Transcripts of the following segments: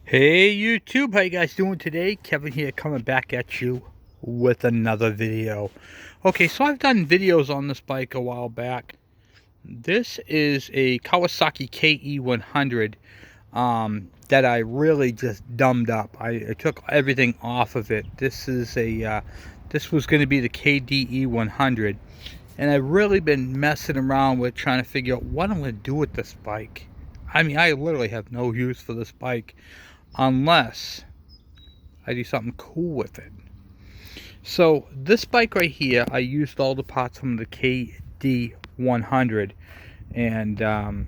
Hey YouTube, how you guys doing today? Kevin here, coming back at you with another video. Okay, so I've done videos on this bike a while back. This is a Kawasaki KE100 that I really just dumbed up. I took everything off of it. This was going to be the KDE100, and I've really been messing around with trying to figure out what I'm going to do with this bike. I mean, I literally have no use for this bike unless I do something cool with it. So this bike right here, I used all the parts from the KD100 and I'm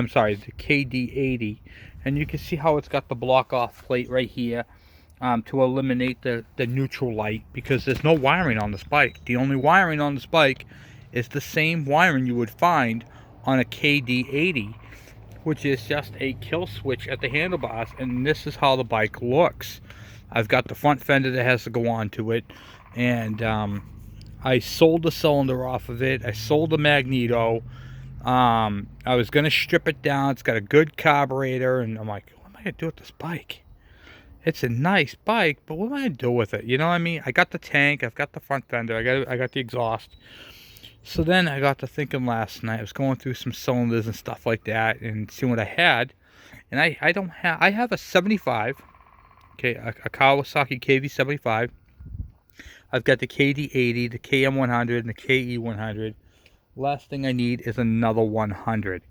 sorry, the KD80, and you can see how it's got the block off plate right here to eliminate the neutral light, because there's no wiring on this bike. The only wiring on this bike is the same wiring you would find on a KD80, which is just a kill switch at the handlebars, and this is how the bike looks. I've got the front fender that has to go onto it, and I sold the cylinder off of it. I sold the magneto. I was going to strip it down. It's got a good carburetor, and I'm like, what am I going to do with this bike? It's a nice bike, but what am I going to do with it? You know what I mean? I got the tank. I've got the front fender. I got the exhaust. So then I got to thinking last night. I was going through some cylinders and stuff like that and seeing what I had. And I have a 75, okay, a Kawasaki KV75. I've got the KD80, the KM100, and the KE100. Last thing I need is another 100.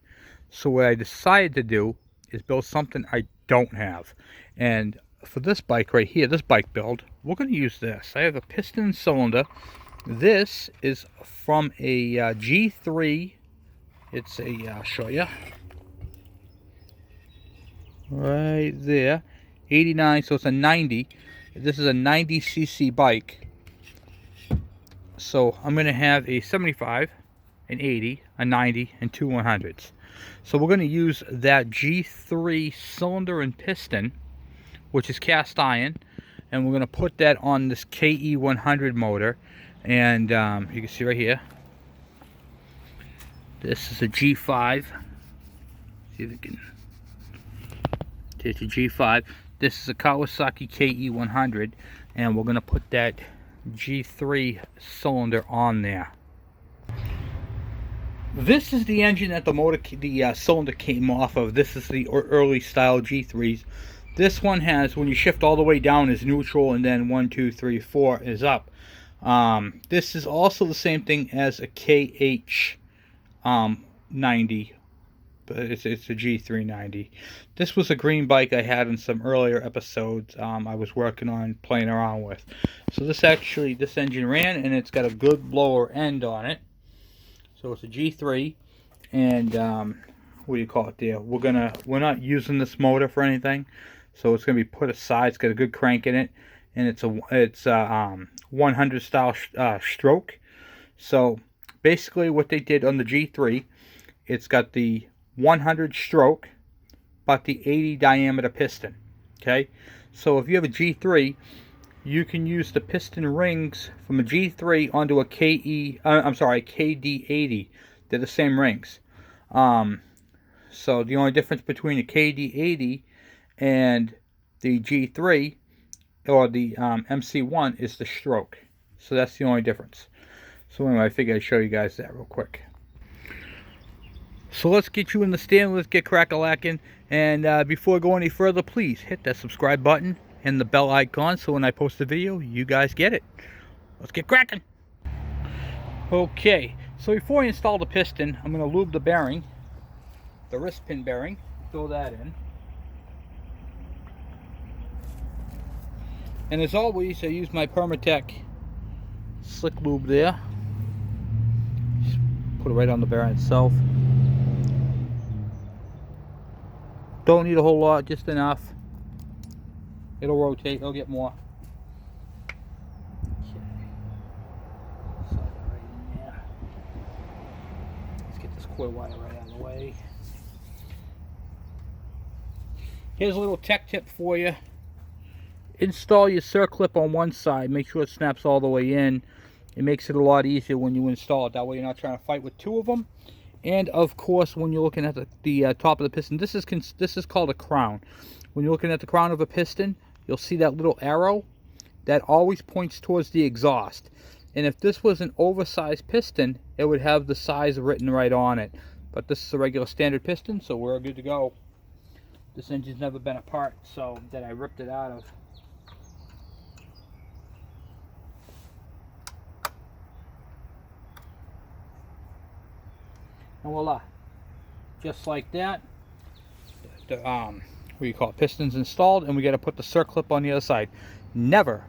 So what I decided to do is build something I don't have. And for this bike right here, this bike build, we're going to use this. I have a piston and cylinder. This is from a G3. It's a, I'll show you. Right there. 89, so it's a 90. This is a 90cc bike. So I'm going to have a 75, an 80, a 90, and two 100s. So we're going to use that G3 cylinder and piston, which is cast iron, and we're going to put that on this KE100 motor. And you can see right here, this is a G5. See if we can. It's a G5. This is a Kawasaki KE100, and we're going to put that G3 cylinder on there. This is the engine that the cylinder came off of. This is the early style G3s. This one has, when you shift all the way down, is neutral, and then 1, 2, 3, 4 is up. This is also the same thing as a KH90, but it's a G390. This was a green bike I had in some earlier episodes I was working on playing around with. So this engine ran, and it's got a good blower end on it. So it's a G3, and what do you call it there? We're not using this motor for anything, so it's gonna be put aside. It's got a good crank in it, and it's a 100 style stroke. So basically what they did on the G3, it's got the 100 stroke but the 80 diameter piston. Okay, so if you have a G3, you can use the piston rings from a G3 onto a KD80. They're the same rings. So the only difference between the KD80 and the G3 or the MC1 is the stroke. So that's the only difference. So anyway, I figured I'd show you guys that real quick. So let's get you in the stand. Let's get crack-a-lacking. And before I go any further, please hit that subscribe button and the bell icon, so when I post a video, you guys get it. Let's get cracking. Okay, so before I install the piston, I'm going to lube the bearing, the wrist pin bearing. Throw that in. And as always, I use my Permatech slick lube there. Just put it right on the bearing itself. Don't need a whole lot, just enough. It'll rotate, it'll get more. Okay. Slide that right in there. Let's get this coil wire right out of the way. Here's a little tech tip for you. Install your circlip on one side. Make sure it snaps all the way in. It makes it a lot easier when you install it. That way you're not trying to fight with two of them. And of course, when you're looking at the top of the piston, this is called a crown. When you're looking at the crown of a piston, you'll see that little arrow that always points towards the exhaust. And if this was an oversized piston, it would have the size written right on it. But this is a regular standard piston, so we're good to go. This engine's never been apart, so that I ripped it out of. And voila, just like that, the what do you call it, piston's installed, and we got to put the circlip on the other side. Never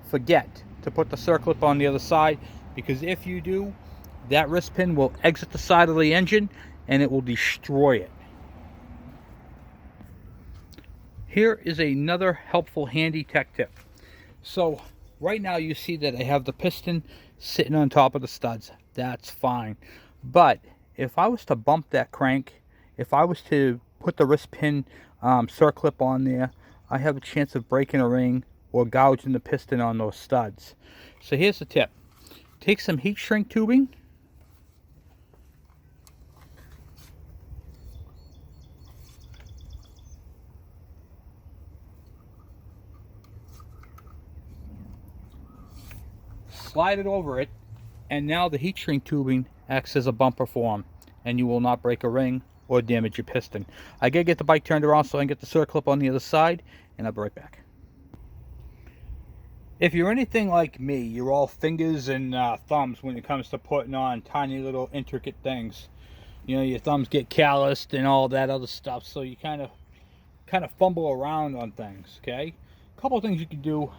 forget to put the circlip on the other side, because if you do, that wrist pin will exit the side of the engine and it will destroy it. Here is another helpful handy tech tip. So right now you see that I have the piston sitting on top of the studs. That's fine. But if I was to bump that crank, if I was to put the wrist pin circlip on there, I have a chance of breaking a ring or gouging the piston on those studs. So here's the tip. Take some heat shrink tubing, slide it over it, and now the heat shrink tubing acts as a bumper for them, and you will not break a ring or damage your piston. I gotta get the bike turned around so I can get the circlip on the other side, and I'll be right back. If you're anything like me, you're all fingers and thumbs when it comes to putting on tiny little intricate things. You know, your thumbs get calloused and all that other stuff, so you kind of fumble around on things. Okay, a couple of things you can do.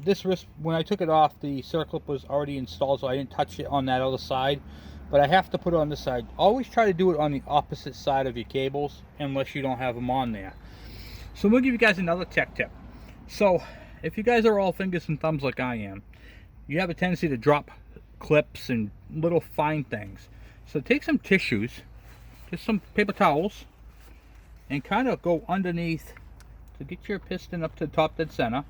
This wrist, when I took it off, the circlip was already installed, so I didn't touch it on that other side. But I have to put it on this side. Always try to do it on the opposite side of your cables, unless you don't have them on there. So I'm gonna give you guys another tech tip. So if you guys are all fingers and thumbs like I am, you have a tendency to drop clips and little fine things. So take some tissues, just some paper towels, and kind of go underneath to get your piston up to the top dead center,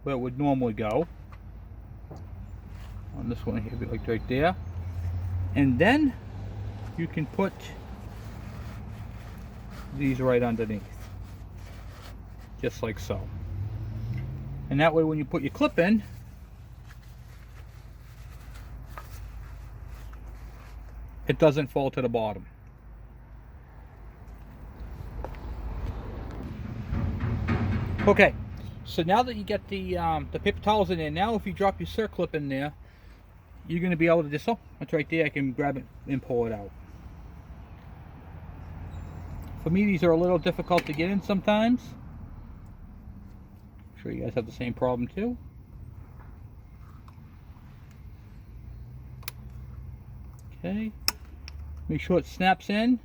where it would normally go. On this one here, like right there. And then you can put these right underneath, just like so. And that way when you put your clip in, it doesn't fall to the bottom. Okay, so now that you get the paper towels in there, now if you drop your circlip in there, you're going to be able to just, oh, that's right there, I can grab it and pull it out. For me, these are a little difficult to get in sometimes. I'm sure you guys have the same problem too. Okay, make sure it snaps in.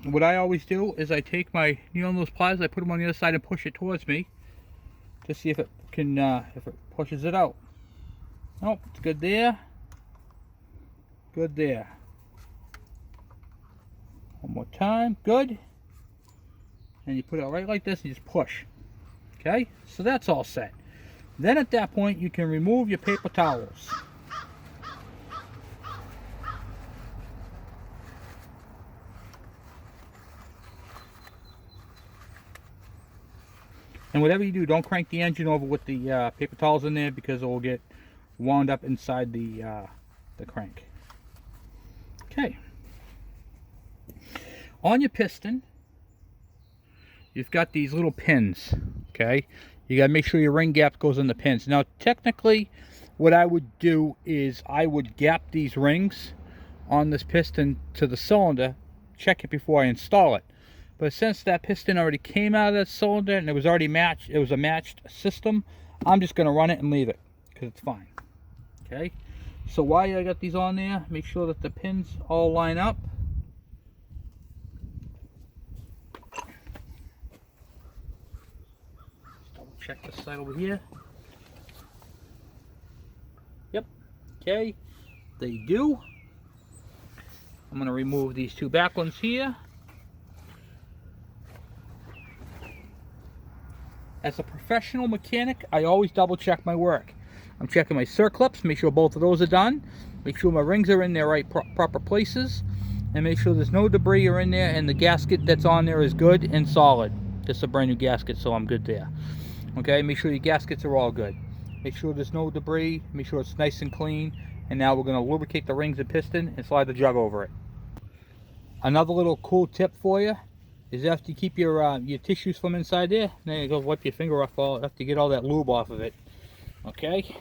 What I always do is I take my, you know, those pliers, I put them on the other side and push it towards me to see if it can, if it pushes it out. Oh, it's good there. Good there. One more time. Good. And you put it right like this and you just push. Okay? So that's all set. Then at that point you can remove your paper towels. And whatever you do, don't crank the engine over with the paper towels in there, because it will get wound up inside the crank. Okay. On your piston, you've got these little pins. Okay. You got to make sure your ring gap goes in the pins. Now, technically, what I would do is I would gap these rings on this piston to the cylinder, check it before I install it. But since that piston already came out of that cylinder and it was already matched, it was a matched system, I'm just going to run it and leave it because it's fine. Okay, so while I got these on there, make sure that the pins all line up. Double check this side over here. Yep, okay, they do. I'm going to remove these two back ones here. As a professional mechanic, I always double check my work. I'm checking my circlips, make sure both of those are done. Make sure my rings are in their right proper places, and make sure there's no debris in there, and the gasket that's on there is good and solid. Just a brand new gasket, so I'm good there. Okay, make sure your gaskets are all good. Make sure there's no debris, make sure it's nice and clean, and now we're going to lubricate the rings and piston and slide the jug over it. Another little cool tip for you is after you keep your tissues from inside there you go, wipe your finger off after you get all that lube off of it. Okay?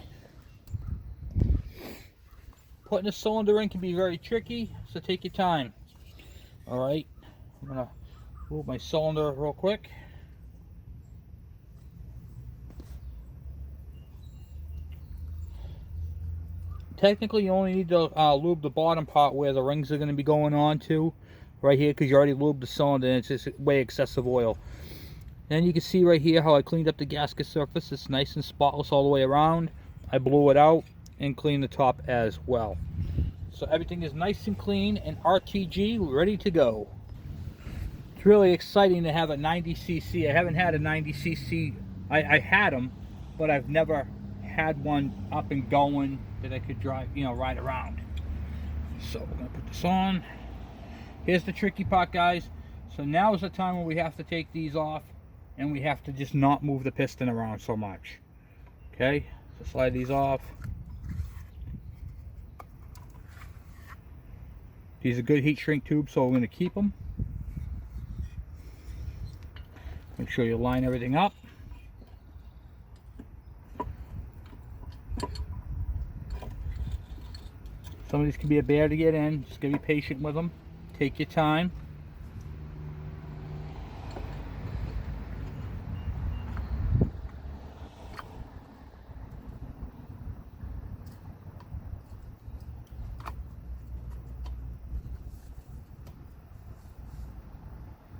Putting a cylinder in can be very tricky, so take your time. Alright, I'm going to move my cylinder real quick. Technically, you only need to lube the bottom part where the rings are going to be going on to, right here, because you already lubed the cylinder and it's just way excessive oil. And you can see right here how I cleaned up the gasket surface. It's nice and spotless all the way around. I blew it out and cleaned the top as well. So everything is nice and clean and RTG ready to go. It's really exciting to have a 90cc. I haven't had a 90cc. I had them, but I've never had one up and going that I could drive, ride around. So we're gonna put this on. Here's the tricky part, guys. So now is the time when we have to take these off, and we have to just not move the piston around so much. Okay, so slide these off. These are good heat shrink tubes, so we're gonna keep them. Make sure you line everything up. Some of these can be a bear to get in. Just gotta be patient with them. Take your time.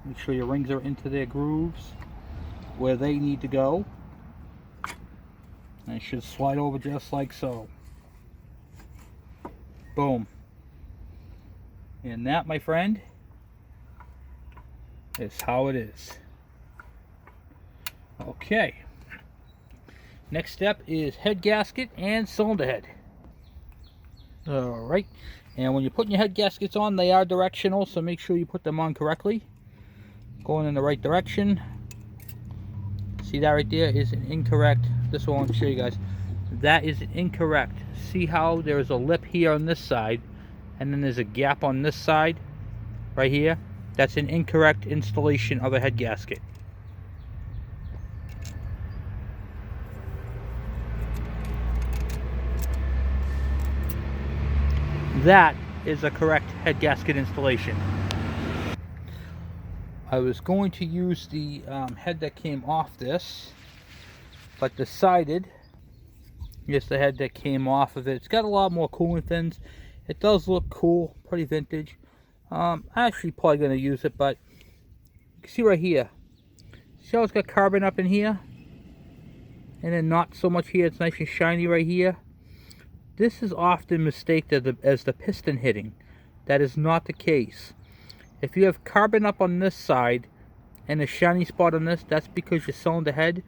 Make sure your rings are into their grooves where they need to go. And it should slide over just like so. Boom. And that, my friend, is how it is. Okay. Next step is head gasket and cylinder head. Alright. And when you're putting your head gaskets on, they are directional, so make sure you put them on correctly. Going in the right direction. See that right there is an incorrect. This one I want to show you guys. That is incorrect. See how there's a lip here on this side, and then there's a gap on this side, right here? That's an incorrect installation of a head gasket. That is a correct head gasket installation. I was going to use the head that came off this, but decided, yes, the head that came off of it. It's got a lot more coolant fins. It does look cool, pretty vintage. I'm actually probably going to use it, but you can see right here. See how it's got carbon up in here? And then not so much here. It's nice and shiny right here. This is often mistaken as the piston hitting. That is not the case. If you have carbon up on this side and a shiny spot on this, that's because your cylinder head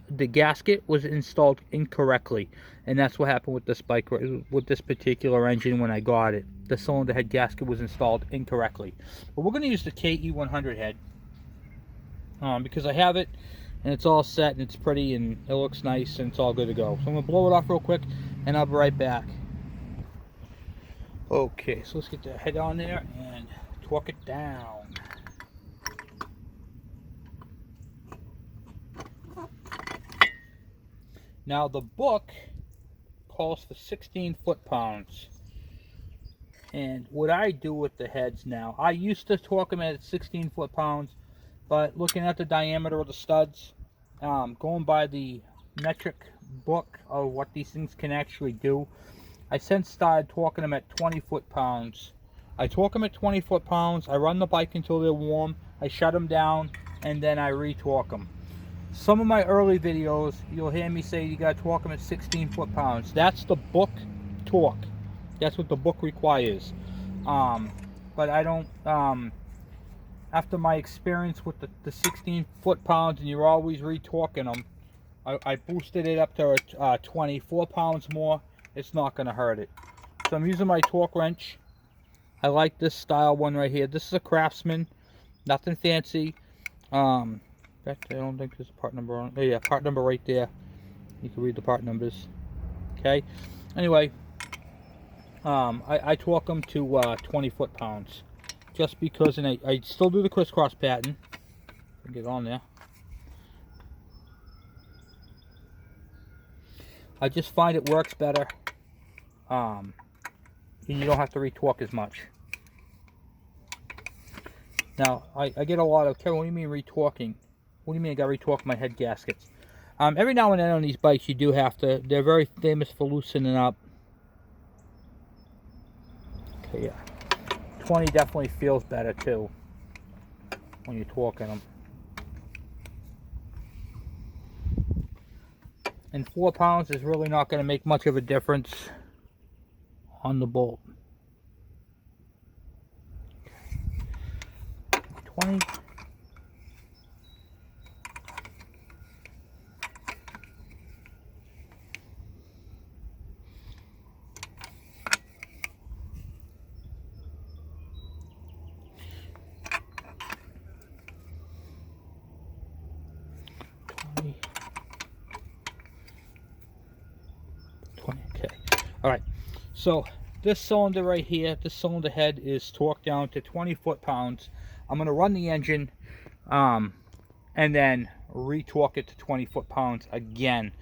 the gasket was installed incorrectly, and that's what happened with this bike, with this particular engine when I got it. The cylinder head gasket was installed incorrectly. But we're going to use the KDE100 head because I have it and it's all set and it's pretty and it looks nice and it's all good to go. So I'm going to blow it off real quick and I'll be right back. Okay, so let's get the head on there and torque it down. Now the book calls for 16 foot-pounds. And what I do with the heads now, I used to torque them at 16 foot-pounds, but looking at the diameter of the studs, going by the metric book of what these things can actually do, I since started torquing them at 20 foot-pounds. I torque them at 20 foot-pounds, I run the bike until they're warm, I shut them down, and then I re-torque them. Some of my early videos, you'll hear me say you gotta torque them at 16 foot-pounds. That's the book torque. That's what the book requires. But I don't, after my experience with the 16 foot-pounds, and you're always re-torquing them, I boosted it up to 24 pounds more. It's not gonna hurt it. So I'm using my torque wrench. I like this style one right here. This is a Craftsman, nothing fancy. In fact, I don't think there's a part number on it. Oh yeah, part number right there. You can read the part numbers. Okay. Anyway, I torque them to 20 foot-pounds, just because, and I still do the crisscross pattern. Get on there. I just find it works better. And you don't have to re-torque as much. Now, I get a lot of, Kevin, what do you mean re-torquing? What do you mean I got to re-torque my head gaskets? Every now and then on these bikes you do have to. They're very famous for loosening up. Okay, yeah. 20 definitely feels better too when you're torquing them. And 4 pounds is really not going to make much of a difference on the bolt. 20. Okay. Alright. So this cylinder right here, this cylinder head is torqued down to 20 foot-pounds. I'm going to run the engine and then re-torque it to 20 foot-pounds again.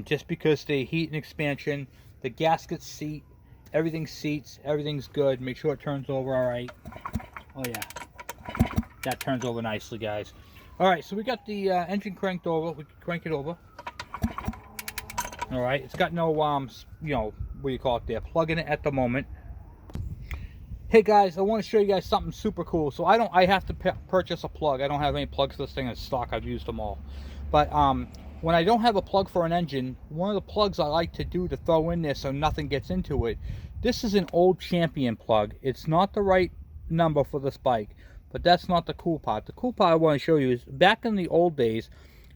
Just because the heat and expansion, the gaskets seat, everything seats, everything's good. Make sure it turns over alright. Oh yeah. That turns over nicely, guys. Alright, so we got the engine cranked over. We can crank it over. Alright, it's got no, you know, what do you call it there, plug in it at the moment. Hey guys, I want to show you guys something super cool. So I have to purchase a plug. I don't have any plugs for this thing in stock. I've used them all. But when I don't have a plug for an engine, one of the plugs I like to do to throw in there so nothing gets into it, this is an old Champion plug. It's not the right number for this bike, but that's not the cool part. The cool part I want to show you is back in the old days,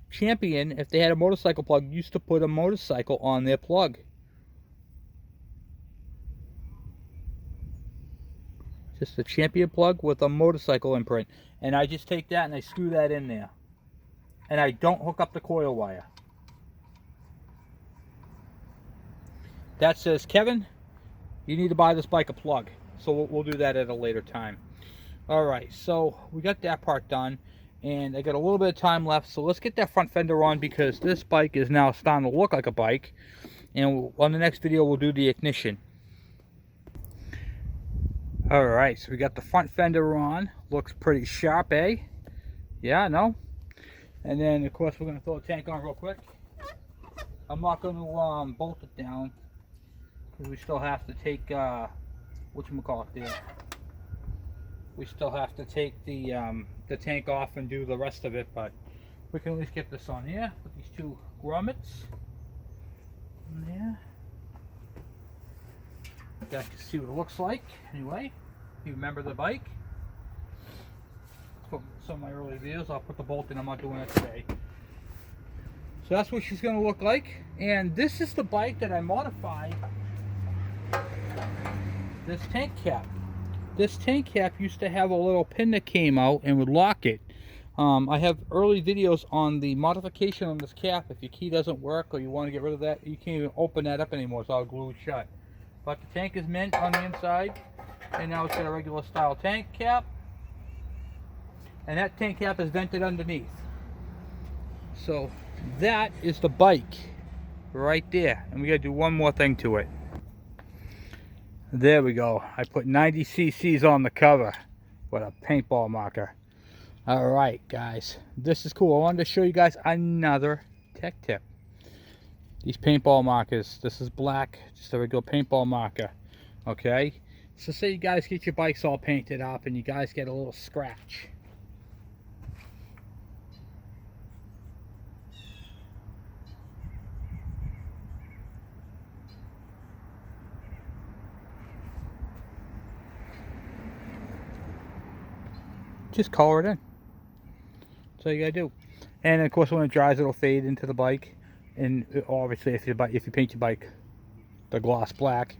Champion, if they had a motorcycle plug, used to put a motorcycle on their plug. Just a Champion plug with a motorcycle imprint. And I just take that and I screw that in there. And I don't hook up the coil wire. That says, Kevin, you need to buy this bike a plug. So we'll do that at a later time. Alright, so we got that part done. And I got a little bit of time left. So let's get that front fender on, because this bike is now starting to look like a bike. And on the next video, we'll do the ignition. Alright, so we got the front fender on. Looks pretty sharp, eh? Yeah, no? And then, of course, we're going to throw the tank on real quick. I'm not going to bolt it down, because we still have to take, whatchamacallit there. We still have to take the tank off and do the rest of it, but we can at least get this on here with these two grommets. Yeah. You guys can see what it looks like. Anyway, if you remember the bike from some of my early videos, I'll put the bolt in. I'm not doing it today. So that's what she's going to look like. And this is the bike that I modified this tank cap. This tank cap used to have a little pin that came out and would lock it. I have early videos on the modification on this cap. If your key doesn't work or you want to get rid of that, you can't even open that up anymore. It's all glued shut. But the tank is mint on the inside, and now it's got a regular style tank cap, and that tank cap is vented underneath. So that is the bike right there, and we gotta do one more thing to it. There we go. I put 90 cc's on the cover with a paintball marker. Alright guys, this is cool. I wanted to show you guys another tech tip. These paintball markers, this is black, just a regular paintball marker. Okay, so say you guys get your bikes all painted up and you guys get a little scratch. Just color it in. That's all you gotta do. And of course when it dries, it'll fade into the bike. And obviously if you paint your bike the gloss black,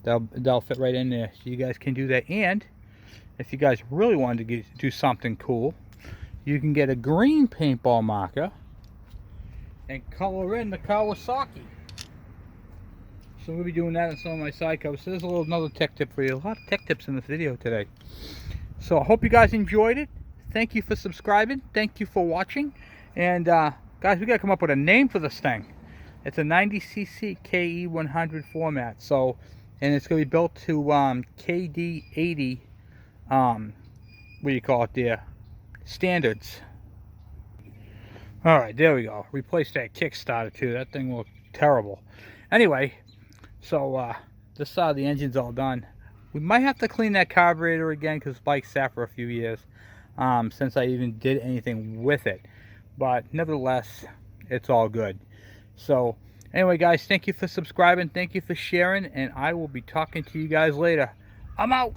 They'll fit right in there, so you guys can do that. And if you guys really wanted to do something cool, you can get a green paintball marker and color in the Kawasaki. So we'll be doing that on some of my side covers. So there's another tech tip for you. A lot of tech tips in this video today. So I hope you guys enjoyed it. Thank you for subscribing. Thank you for watching. And guys, we gotta come up with a name for this thing. It's a 90cc KE100 format. So, and it's gonna be built to KDE90 what do you call it there, standards. All right, there we go. Replace that Kickstarter too. That thing looked terrible. Anyway, so this side of the engine's all done. We might have to clean that carburetor again because the bike sat for a few years since I even did anything with it. But nevertheless, it's all good. So anyway, guys, thank you for subscribing. Thank you for sharing. And I will be talking to you guys later. I'm out.